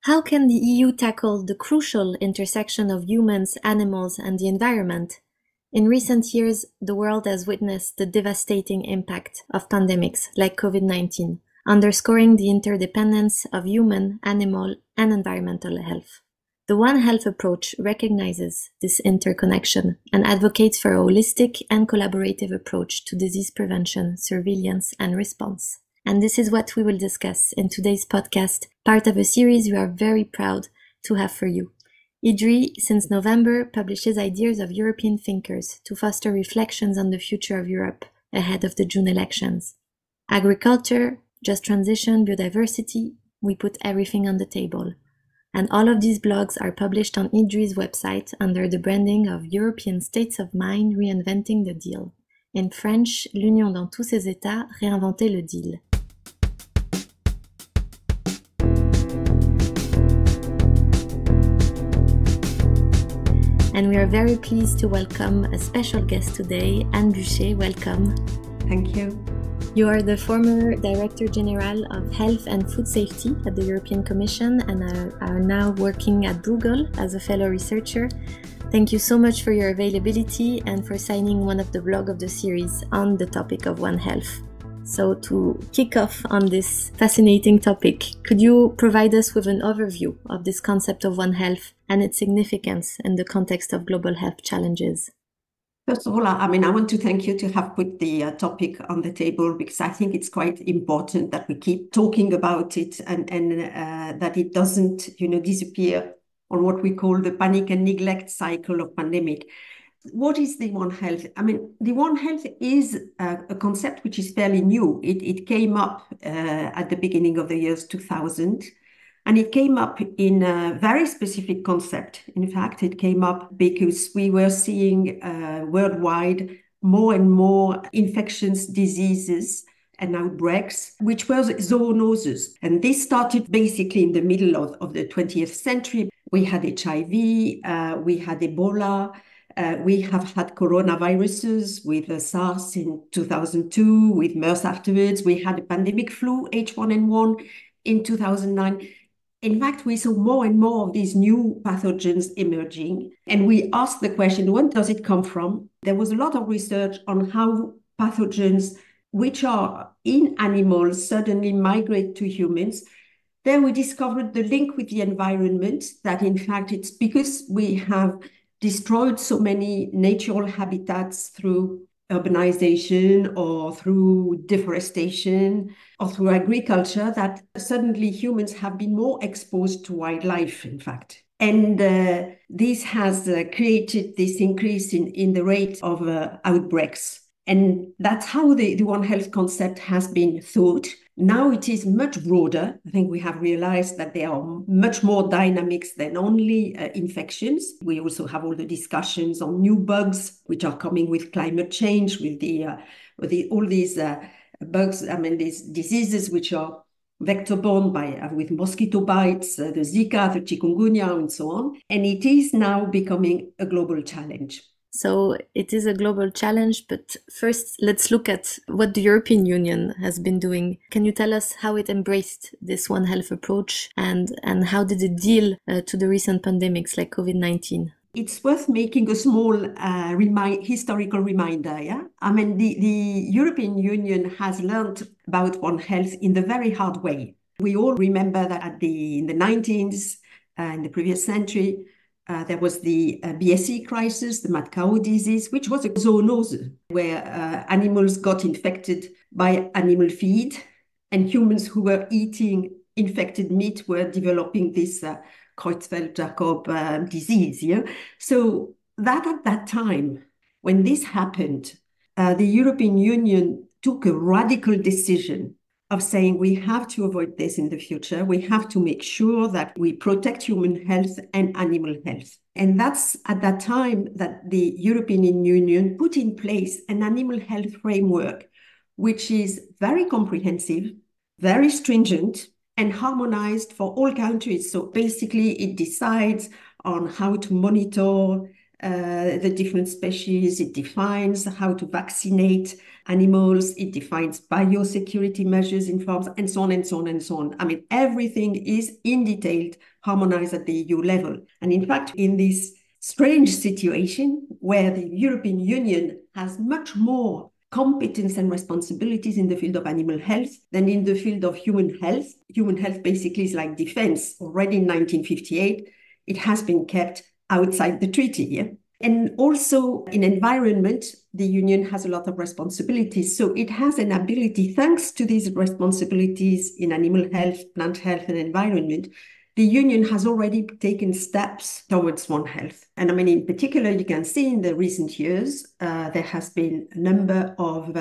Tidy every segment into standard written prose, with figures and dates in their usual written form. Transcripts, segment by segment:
How can the EU tackle the crucial intersection of humans, animals, and the environment? In recent years, the world has witnessed the devastating impact of pandemics like COVID-19, underscoring the interdependence of human, animal, and environmental health. The One Health approach recognizes this interconnection and advocates for a holistic and collaborative approach to disease prevention, surveillance, and response. And this is what we will discuss in today's podcast, part of a series we are very proud to have for you. IDRI, since November, publishes ideas of European thinkers to foster reflections on the future of Europe ahead of the June elections. Agriculture, just transition, biodiversity, we put everything on the table. And all of these blogs are published on IDRI's website under the branding of European States of Mind Reinventing the Deal. In French, l'Union dans tous ses états, réinventer le deal. And we are very pleased to welcome a special guest today, Anne Bucher. Welcome. Thank you. You are the former Director General of Health and Food Safety at the European Commission and are now working at Bruegel as a fellow researcher. Thank you so much for your availability and for signing one of the blogs of the series on the topic of One Health. So to kick off on this fascinating topic, could you provide us with an overview of this concept of One Health and its significance in the context of global health challenges? First of all, I want to thank you to have put the topic on the table, because I think it's quite important that we keep talking about it and that it doesn't, disappear on what we call the panic and neglect cycle of pandemic. What is the One Health? The One Health is a concept which is fairly new. It came up at the beginning of the years 2000, and it came up in a very specific concept. In fact, it came up because we were seeing worldwide more and more infectious diseases and outbreaks, which were zoonoses. And this started basically in the middle of the 20th century. We had HIV, we had Ebola, we have had coronaviruses with SARS in 2002, with MERS afterwards. We had a pandemic flu, H1N1 in 2009. In fact, we saw more and more of these new pathogens emerging. And we asked the question, where does it come from? There was a lot of research on how pathogens, which are in animals, suddenly migrate to humans. Then we discovered the link with the environment, that in fact it's because we have destroyed so many natural habitats through urbanization or through deforestation or through agriculture, that suddenly humans have been more exposed to wildlife, in fact. And this has created this increase in the rate of outbreaks. And that's how the One Health concept has been thought. Now it is much broader. I think we have realized that there are much more dynamics than only infections. We also have all the discussions on new bugs, which are coming with climate change, with all these bugs, these diseases which are vector-borne with mosquito bites, the Zika, the chikungunya, and so on. And it is now becoming a global challenge. So it is a global challenge, but first let's look at what the European Union has been doing. Can you tell us how it embraced this One Health approach and how did it deal to the recent pandemics like COVID-19? It's worth making a small historical reminder. Yeah, the European Union has learned about One Health in the very hard way. We all remember that in the 1990s, in the previous century, there was the BSE crisis, the mad cow disease, which was a zoonose, where animals got infected by animal feed, and humans who were eating infected meat were developing this Creutzfeldt-Jakob disease. Yeah? So that at that time, when this happened, the European Union took a radical decision of saying we have to avoid this in the future. We have to make sure that we protect human health and animal health. And that's at that time that the European Union put in place an animal health framework, which is very comprehensive, very stringent, and harmonized for all countries. So basically, it decides on how to monitor the different species. It defines how to vaccinate animals. It defines biosecurity measures in farms, and so on and so on and so on. I mean, everything is in detail harmonized at the EU level. And in fact, in this strange situation where the European Union has much more competence and responsibilities in the field of animal health than in the field of human health. Human health basically is like defense. Already in 1958, it has been kept outside the treaty. Yeah? And also in environment, the Union has a lot of responsibilities. So it has an ability, thanks to these responsibilities in animal health, plant health, and environment, the Union has already taken steps towards One Health. And I mean, in particular, you can see in the recent years, there has been a number of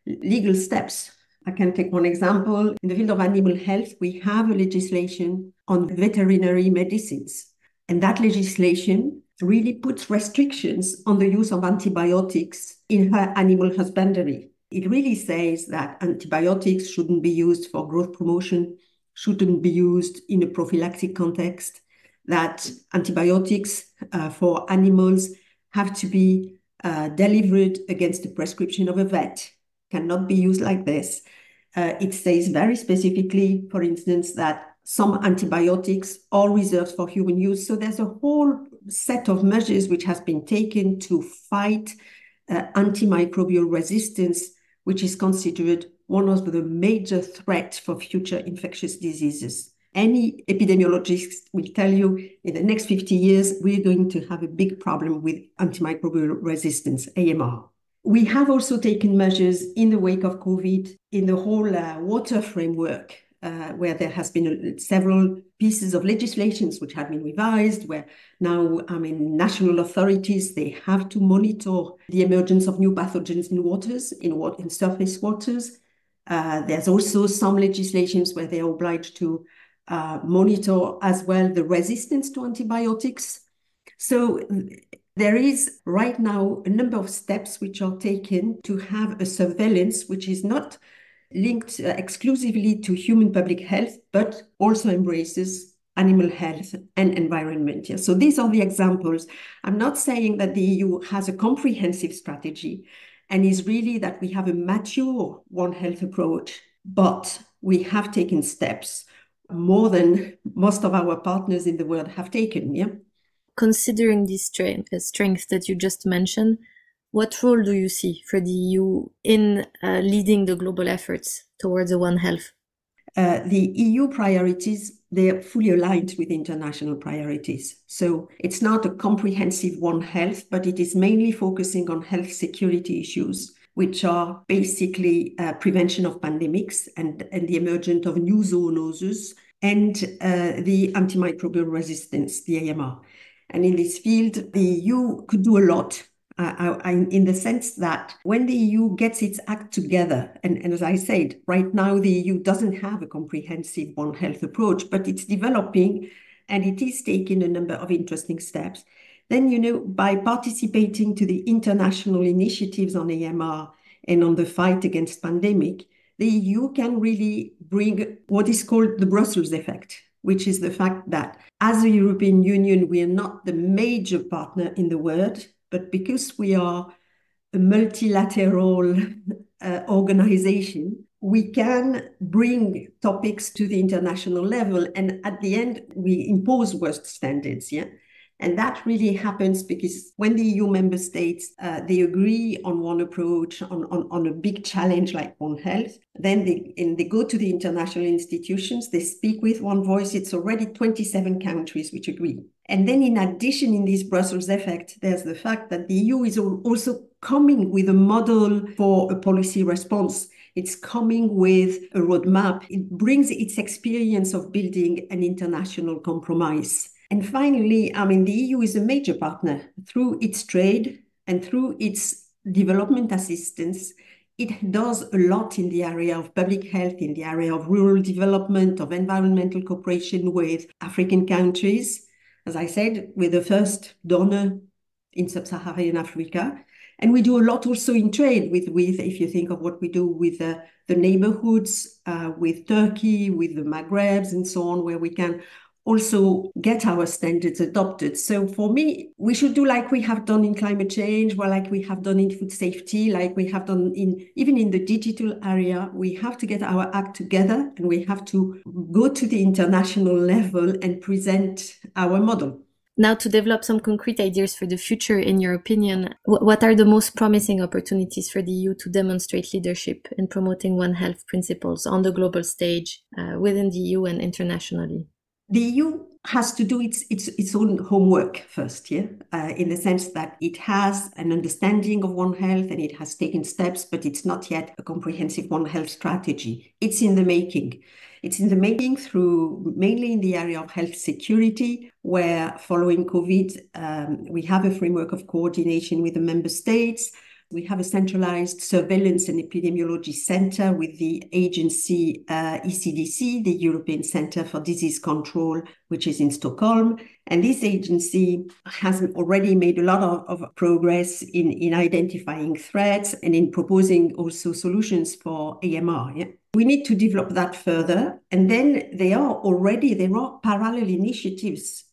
legal steps. I can take one example. In the field of animal health, we have a legislation on veterinary medicines. And that legislation really puts restrictions on the use of antibiotics in animal husbandry. It really says that antibiotics shouldn't be used for growth promotion, shouldn't be used in a prophylactic context, that antibiotics for animals have to be delivered against the prescription of a vet, cannot be used like this. It says very specifically, for instance, that some antibiotics are reserved for human use. So there's a whole set of measures which has been taken to fight antimicrobial resistance, which is considered one of the major threats for future infectious diseases. Any epidemiologist will tell you in the next 50 years, we're going to have a big problem with antimicrobial resistance, AMR. We have also taken measures in the wake of COVID in the whole water framework, where there has been several pieces of legislations which have been revised, where now, I mean, national authorities, they have to monitor the emergence of new pathogens in waters, in surface waters. There's also some legislations where they are obliged to monitor as well the resistance to antibiotics. So there is right now a number of steps which are taken to have a surveillance which is not linked exclusively to human public health, but also embraces animal health and environment. Yeah. So these are the examples. I'm not saying that the EU has a comprehensive strategy and is really that we have a mature One Health approach, but we have taken steps more than most of our partners in the world have taken. Yeah. Considering this strength that you just mentioned, what role do you see for the EU in leading the global efforts towards a One Health? The EU priorities, they're fully aligned with international priorities. So it's not a comprehensive One Health, but it is mainly focusing on health security issues, which are basically prevention of pandemics and the emergence of new zoonoses and the antimicrobial resistance, the AMR. And in this field, the EU could do a lot. In the sense that when the EU gets its act together, and as I said, right now the EU doesn't have a comprehensive One Health approach, but it's developing and it is taking a number of interesting steps. Then, you know, by participating to the international initiatives on AMR and on the fight against pandemic, the EU can really bring what is called the Brussels effect, which is the fact that as a European Union, we are not the major partner in the world, but because we are a multilateral organization, we can bring topics to the international level. And at the end, we impose worst standards. Yeah. And that really happens because when the EU member states, they agree on one approach, on a big challenge like One Health, then they go to the international institutions, they speak with one voice. It's already 27 countries which agree. And then in addition, in this Brussels effect, there's the fact that the EU is also coming with a model for a policy response. It's coming with a roadmap. It brings its experience of building an international compromise. And finally, I mean, the EU is a major partner through its trade and through its development assistance. It does a lot in the area of public health, in the area of rural development, of environmental cooperation with African countries. As I said, we're the first donor in sub-Saharan Africa. And we do a lot also in trade with if you think of what we do with the neighborhoods, with Turkey, with the Maghrebs and so on, where we can also get our standards adopted. So for me, we should do like we have done in climate change, well, like we have done in food safety, like we have done even in the digital area. We have to get our act together, and we have to go to the international level and present our model. Now, to develop some concrete ideas for the future, in your opinion, what are the most promising opportunities for the EU to demonstrate leadership in promoting One Health principles on the global stage, within the EU and internationally? The EU has to do its own homework first, yeah, in the sense that it has an understanding of One Health and it has taken steps, but it's not yet a comprehensive One Health strategy. It's in the making. It's in the making through mainly in the area of health security, where following COVID, we have a framework of coordination with the member states. We have a centralized surveillance and epidemiology center with the agency ECDC, the European Center for Disease Control, which is in Stockholm. And this agency has already made a lot of progress in identifying threats and in proposing also solutions for AMR. Yeah? We need to develop that further. And then there are parallel initiatives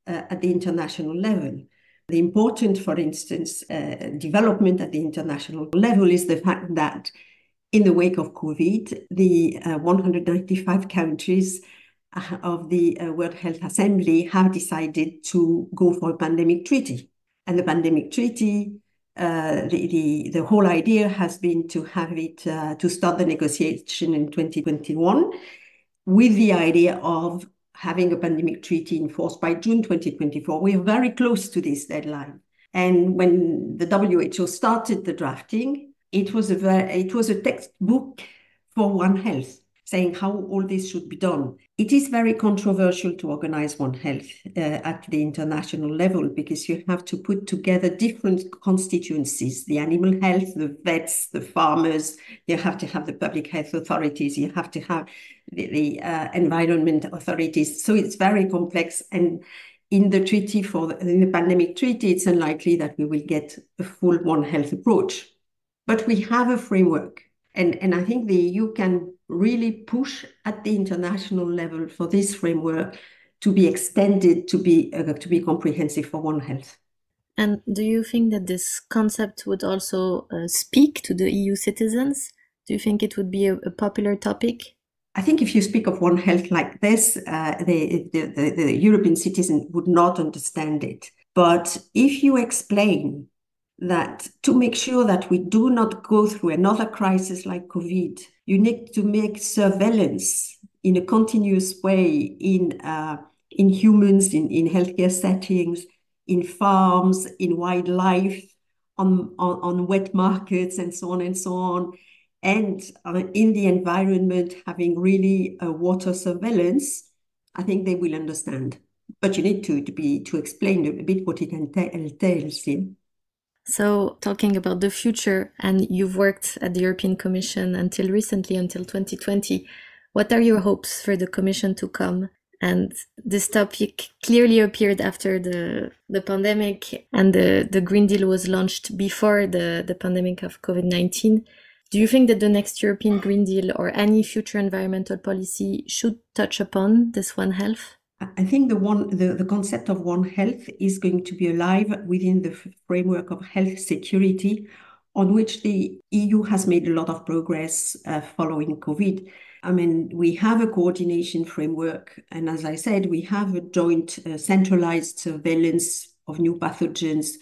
at the international level. The important, for instance, development at the international level is the fact that in the wake of COVID, the 195 countries of the World Health Assembly have decided to go for a pandemic treaty. And the pandemic treaty, the whole idea has been to have it, to start the negotiation in 2021 with the idea of having a pandemic treaty in force by June 2024. We are very close to this deadline. And when the WHO started the drafting, it was a textbook for One Health, saying how all this should be done. It is very controversial to organize One Health at the international level, because you have to put together different constituencies, the animal health, the vets, the farmers, you have to have the public health authorities, you have to have the environment authorities. So it's very complex. And in the in the pandemic treaty, it's unlikely that we will get a full One Health approach. But we have a framework. And I think the EU can really push at the international level for this framework to be extended to be comprehensive for One Health. And do you think that this concept would also speak to the EU citizens? Do you think it would be a popular topic? I think if you speak of One Health like this, the European citizen would not understand it. But if you explain that to make sure that we do not go through another crisis like COVID, you need to make surveillance in a continuous way in humans, in healthcare settings, in farms, in wildlife, on wet markets, and so on and so on. And in the environment, having really water surveillance, I think they will understand. But you need to explain a bit what it entails. Yeah? So talking about the future, and you've worked at the European Commission until recently, until 2020, what are your hopes for the Commission to come? And this topic clearly appeared after the pandemic, and the Green Deal was launched before the pandemic of COVID-19. Do you think that the next European Green Deal or any future environmental policy should touch upon this One Health? I think the concept of One Health is going to be alive within the framework of health security, on which the EU has made a lot of progress following COVID. I mean, we have a coordination framework, and as I said, we have a joint centralized surveillance of new pathogens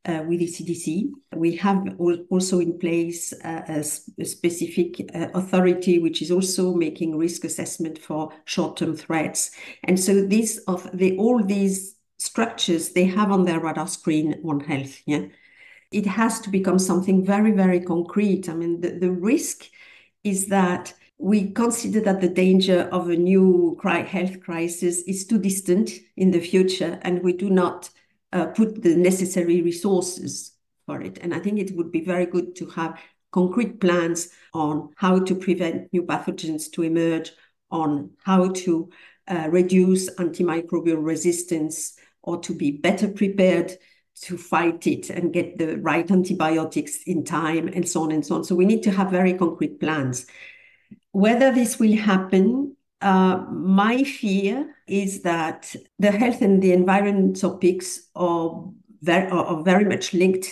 with the CDC. We have also in place a specific authority which is also making risk assessment for short-term threats. And so all these structures, they have on their radar screen One Health. Yeah, it has to become something very, very concrete. I mean, the risk is that we consider that the danger of a new health crisis is too distant in the future, and we do not put the necessary resources for it. And I think it would be very good to have concrete plans on how to prevent new pathogens to emerge, on how to reduce antimicrobial resistance, or to be better prepared to fight it and get the right antibiotics in time, and so on and so on. So we need to have very concrete plans. Whether this will happen My fear is that the health and the environment topics are very much linked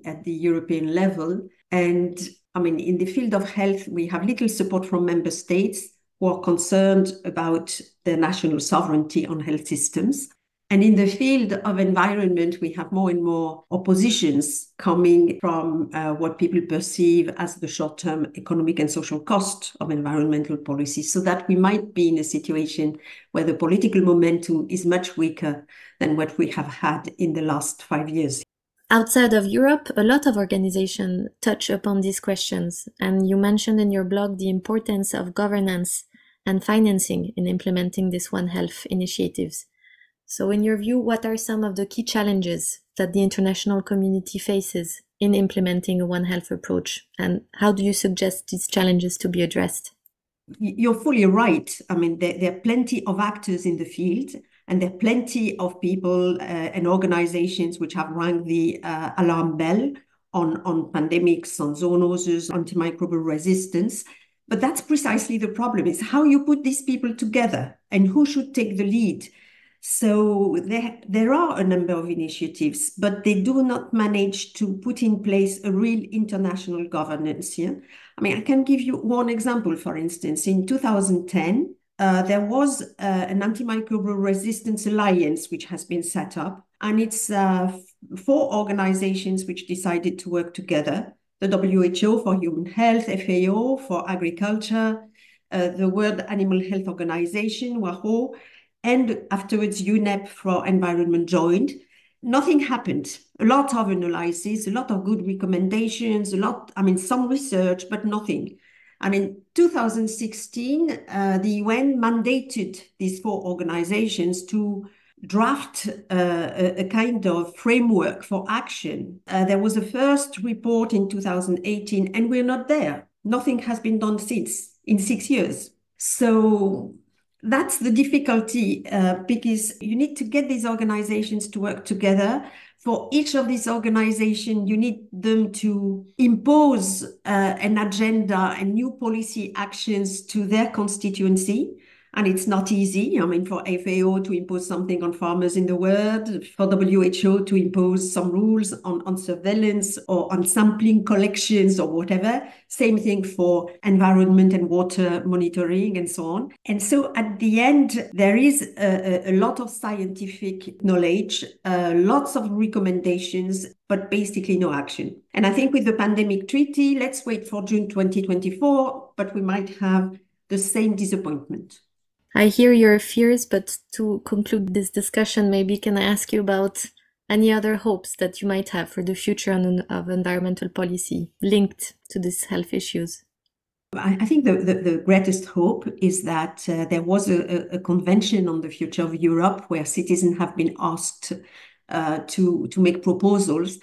at the European level. And I mean, in the field of health, we have little support from member states who are concerned about their national sovereignty on health systems. And in the field of environment, we have more and more oppositions coming from what people perceive as the short-term economic and social cost of environmental policy, so that we might be in a situation where the political momentum is much weaker than what we have had in the last 5 years. Outside of Europe, a lot of organizations touch upon these questions, and you mentioned in your blog the importance of governance and financing in implementing these One Health initiatives. So in your view, what are some of the key challenges that the international community faces in implementing a One Health approach, and how do you suggest these challenges to be addressed? You're fully right. I mean, there are plenty of actors in the field, and there are plenty of people and organizations which have rang the alarm bell on pandemics, on zoonoses, antimicrobial resistance. But that's precisely the problem. It's how you put these people together and who should take the lead. So there are a number of initiatives, but they do not manage to put in place a real international governance here. I mean, I can give you one example, for instance. In 2010, there was an antimicrobial resistance alliance which has been set up, and it's 4 organizations which decided to work together: the WHO for human health, FAO for agriculture, the World Animal Health Organization, WHO, and afterwards UNEP for environment joined. Nothing happened. A lot of analysis, a lot of good recommendations, some research, but nothing. And in 2016, the UN mandated these 4 organizations to draft a kind of framework for action. There was a first report in 2018, and we're not there. Nothing has been done since, in 6 years. So that's the difficulty, because you need to get these organizations to work together. For each of these organizations, you need them to impose an agenda and new policy actions to their constituency. And it's not easy. I mean, for FAO to impose something on farmers in the world, for WHO to impose some rules on surveillance or on sampling collections or whatever. Same thing for environment and water monitoring and so on. And so at the end, there is a lot of scientific knowledge, lots of recommendations, but basically no action. And I think with the pandemic treaty, let's wait for June 2024, but we might have the same disappointment. I hear your fears, but to conclude this discussion, maybe can I ask you about any other hopes that you might have for the future of environmental policy linked to these health issues? I think the greatest hope is that there was a convention on the future of Europe where citizens have been asked to make proposals.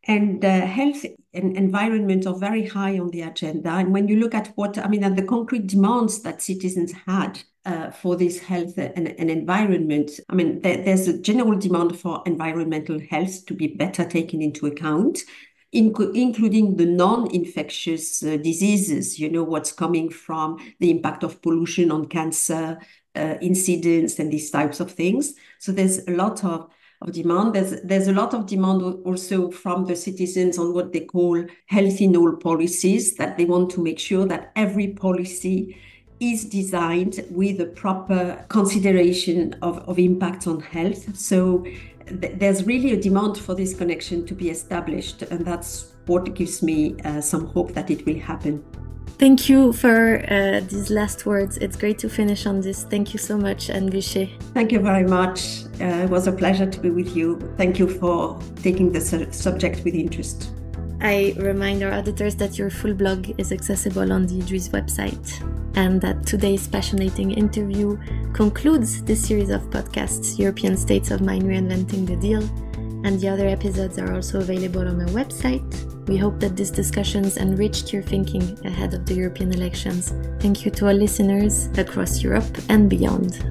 And health and environment are very high on the agenda. And when you look at at the concrete demands that citizens had for this health and environment, there's a general demand for environmental health to be better taken into account, including the non-infectious diseases, what's coming from the impact of pollution on cancer, incidents, and these types of things. So there's a lot of demand. There's a lot of demand also from the citizens on what they call health in all policies, that they want to make sure that every policy is designed with a proper consideration of impact on health. So there's really a demand for this connection to be established, and that's what gives me some hope that it will happen. Thank you for these last words. It's great to finish on this. Thank you so much, Anne Bucher. Thank you very much. It was a pleasure to be with you. Thank you for taking the subject with interest. I remind our auditors that your full blog is accessible on the IDRIS website, and that today's passionate interview concludes this series of podcasts, European States of Mind Reinventing the Deal, and the other episodes are also available on our website. We hope that these discussions enriched your thinking ahead of the European elections. Thank you to all listeners across Europe and beyond.